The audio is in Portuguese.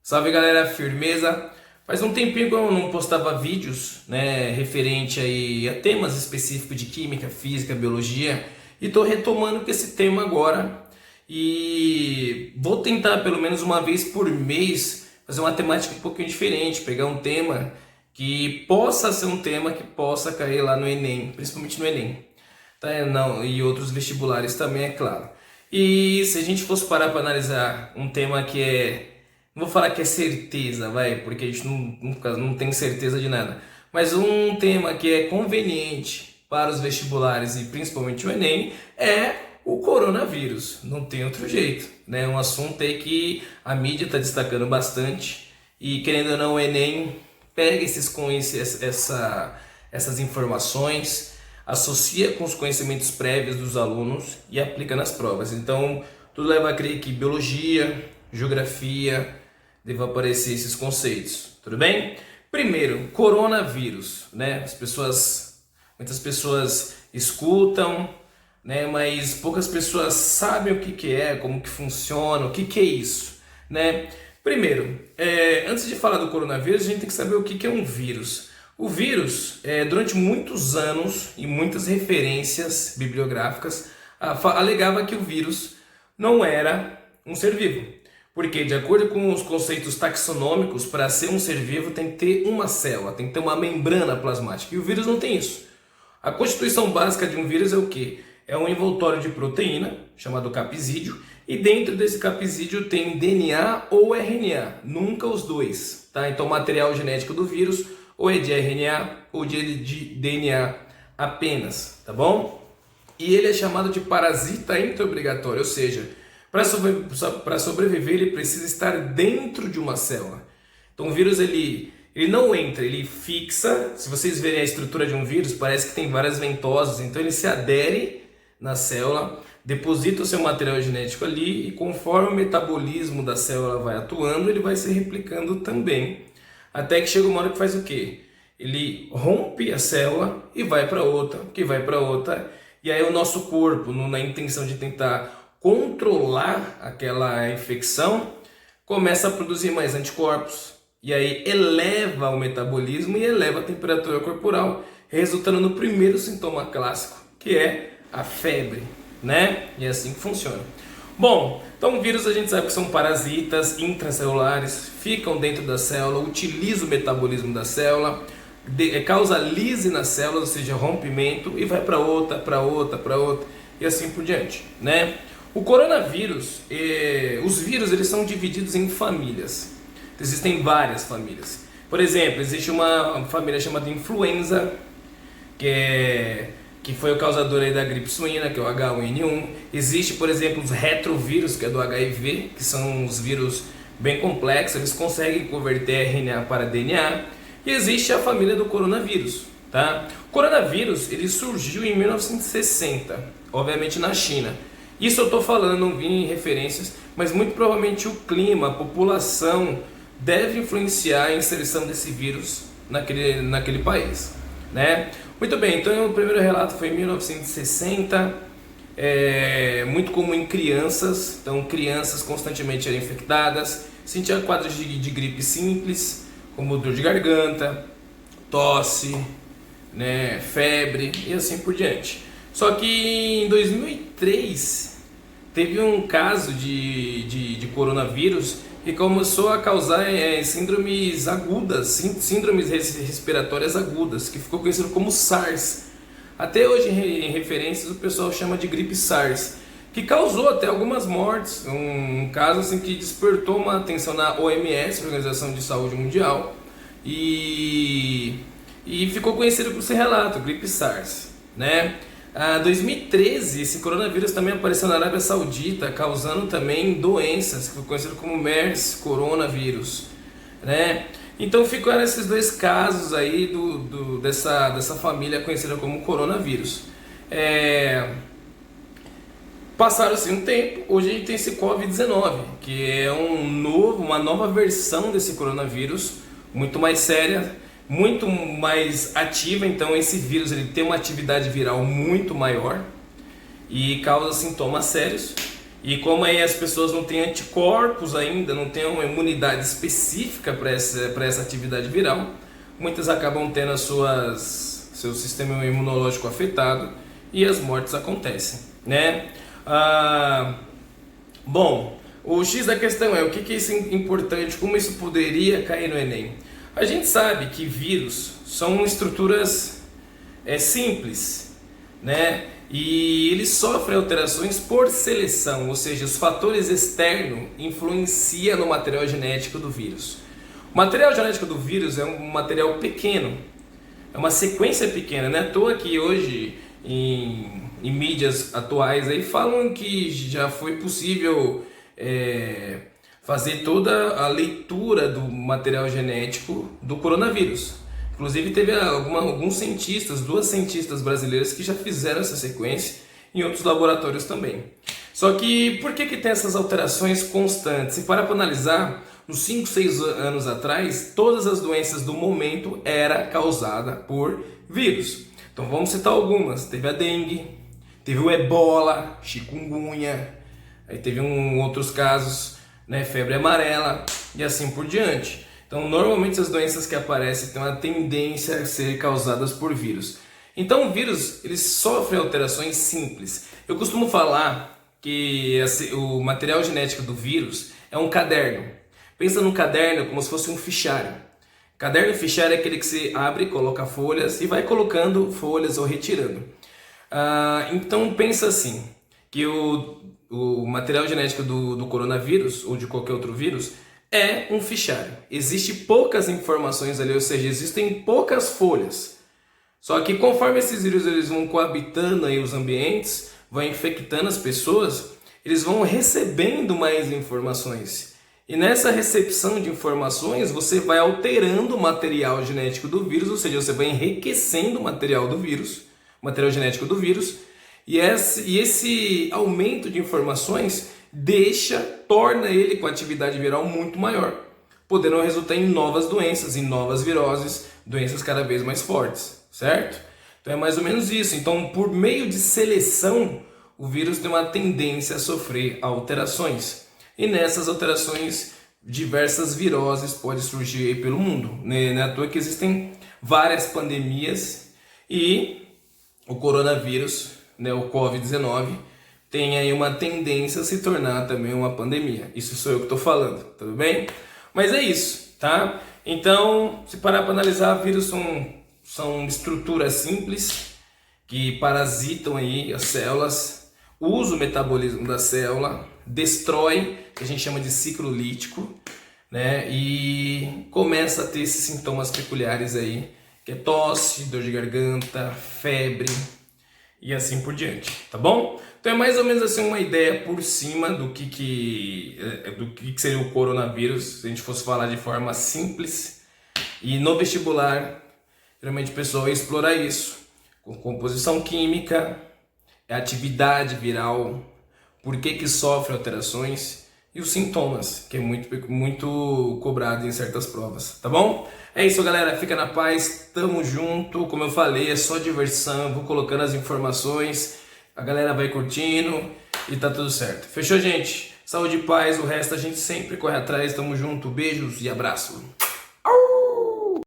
Salve galera, firmeza? Faz um tempinho que eu não postava vídeos, né, referente aí a temas específicos de química, física, biologia, e tô retomando com esse tema agora e vou tentar pelo menos uma vez por mês fazer uma temática um pouquinho diferente, pegar um tema que possa ser um tema que possa cair lá no Enem, principalmente no Enem, tá? Não, e outros vestibulares também, é claro. E se a gente fosse parar para analisar um tema que não vou falar que é certeza, vai, porque a gente não tem certeza de nada. Mas um tema que é conveniente para os vestibulares e principalmente o Enem é o coronavírus. Não tem outro jeito, né? É um assunto aí que a mídia está destacando bastante e, querendo ou não, o Enem pega essas informações, associa com os conhecimentos prévios dos alunos e aplica nas provas. Então, tudo leva a crer que biologia, geografia, deva aparecer esses conceitos, tudo bem? Primeiro, coronavírus, né? Muitas pessoas escutam, né? Mas poucas pessoas sabem o que que é, como que funciona, o que que é isso, né? Primeiro, antes de falar do coronavírus, a gente tem que saber o que que é um vírus. O vírus, durante muitos anos e muitas referências bibliográficas, alegava que o vírus não era um ser vivo. Porque, de acordo com os conceitos taxonômicos, para ser um ser vivo tem que ter uma célula, tem que ter uma membrana plasmática. E o vírus não tem isso. A constituição básica de um vírus é o quê? É um envoltório de proteína, chamado capsídeo, e dentro desse capsídeo tem DNA ou RNA, nunca os dois. Tá? Então, o material genético do vírus ou é de RNA ou de DNA apenas, tá bom? E ele é chamado de parasita intra-obrigatório, ou seja, para sobreviver ele precisa estar dentro de uma célula. Então o vírus ele não entra, ele fixa. Se vocês verem a estrutura de um vírus, parece que tem várias ventosas, então ele se adere na célula, deposita o seu material genético ali e conforme o metabolismo da célula vai atuando, ele vai se replicando também. Até que chega uma hora que faz o quê? Ele rompe a célula e vai para outra, que vai para outra. E aí o nosso corpo, na intenção de tentar controlar aquela infecção, começa a produzir mais anticorpos. E aí eleva o metabolismo e eleva a temperatura corporal, resultando no primeiro sintoma clássico, que é a febre, né? E é assim que funciona. Bom, então vírus a gente sabe que são parasitas intracelulares, ficam dentro da célula, utilizam o metabolismo da célula, causa lise nas células, ou seja, rompimento, e vai para outra, para outra, para outra, e assim por diante, né? O coronavírus, os vírus eles são divididos em famílias. Existem várias famílias. Por exemplo, existe uma família chamada influenza, que foi o causador aí da gripe suína, que é o H1N1. Existe, por exemplo, os retrovírus, que é do HIV, que são os vírus bem complexos, eles conseguem converter RNA para DNA. E existe a família do coronavírus, tá? O coronavírus, ele surgiu em 1960, obviamente na China. Isso eu estou falando, não vi em referências, mas muito provavelmente o clima, a população deve influenciar a inserção desse vírus naquele país, né? Muito bem, então o primeiro relato foi em 1960, muito comum em crianças, então crianças constantemente eram infectadas, sentiam quadros de gripe simples, como dor de garganta, tosse, né, febre e assim por diante. Só que em 2003 teve um caso de coronavírus que começou a causar síndromes agudas, síndromes respiratórias agudas, que ficou conhecido como SARS. Até hoje, em referências, o pessoal chama de gripe SARS, que causou até algumas mortes. Um caso assim, que despertou uma atenção na OMS, Organização de Saúde Mundial, e ficou conhecido por esse relato, gripe SARS, né? Em 2013, esse coronavírus também apareceu na Arábia Saudita, causando também doenças, que foi conhecido como MERS coronavírus, né? Então ficaram esses dois casos aí dessa família conhecida como coronavírus. Passaram-se um tempo, hoje a gente tem esse Covid-19, que é uma nova versão desse coronavírus, muito mais séria, muito mais ativa. Então esse vírus ele tem uma atividade viral muito maior e causa sintomas sérios. E como aí as pessoas não têm anticorpos ainda, não têm uma imunidade específica para essa atividade viral, muitas acabam tendo seu sistema imunológico afetado e as mortes acontecem, né? Bom, o X da questão é o que é isso importante, como isso poderia cair no Enem. A gente sabe que vírus são estruturas simples, né? E eles sofrem alterações por seleção, ou seja, os fatores externos influenciam no material genético do vírus. O material genético do vírus é um material pequeno, é uma sequência pequena, né? À toa que hoje em mídias atuais aí falam que já foi possível fazer toda a leitura do material genético do coronavírus. Inclusive teve alguns cientistas, 2 cientistas brasileiras que já fizeram essa sequência em outros laboratórios também. Só que por que tem essas alterações constantes? Se parar para analisar, uns 5, 6 anos atrás, todas as doenças do momento era causada por vírus. Então vamos citar algumas. Teve a dengue, teve o ebola, chikungunya, aí teve outros casos, né, febre amarela e assim por diante. Então, normalmente as doenças que aparecem têm uma tendência a ser causadas por vírus. Então, o vírus ele sofre alterações simples. Eu costumo falar que o material genético do vírus é um caderno. Pensa no caderno como se fosse um fichário. Caderno e fichário é aquele que você abre, coloca folhas e vai colocando folhas ou retirando. Então, pensa assim, que o material genético do coronavírus ou de qualquer outro vírus é um fichário. Existem poucas informações ali, ou seja, existem poucas folhas. Só que conforme esses vírus eles vão coabitando aí os ambientes, vão infectando as pessoas, eles vão recebendo mais informações. E nessa recepção de informações, você vai alterando o material genético do vírus, ou seja, você vai enriquecendo o material genético do vírus, e esse aumento de informações torna ele com atividade viral muito maior, podendo resultar em novas doenças, em novas viroses, doenças cada vez mais fortes, certo? Então é mais ou menos isso. Então, por meio de seleção, o vírus tem uma tendência a sofrer alterações. E nessas alterações, diversas viroses podem surgir aí pelo mundo. Não é à toa que existem várias pandemias e o coronavírus, né, o Covid-19, tem aí uma tendência a se tornar também uma pandemia. Isso sou eu que estou falando, tudo bem? Mas é isso, tá? Então, se parar para analisar, vírus são estruturas simples que parasitam aí as células, usam o metabolismo da célula, destrói, que a gente chama de ciclo lítico, né? E começa a ter esses sintomas peculiares aí, que é tosse, dor de garganta, febre e assim por diante, tá bom? Então é mais ou menos assim uma ideia por cima do que seria o coronavírus, se a gente fosse falar de forma simples. E no vestibular, geralmente o pessoal ia explorar isso, com composição química, atividade viral, por que sofre alterações e os sintomas, que é muito cobrado em certas provas, tá bom? É isso, galera, fica na paz, tamo junto, como eu falei, é só diversão, vou colocando as informações, a galera vai curtindo e tá tudo certo. Fechou, gente? Saúde e paz, o resto a gente sempre corre atrás, tamo junto, beijos e abraço.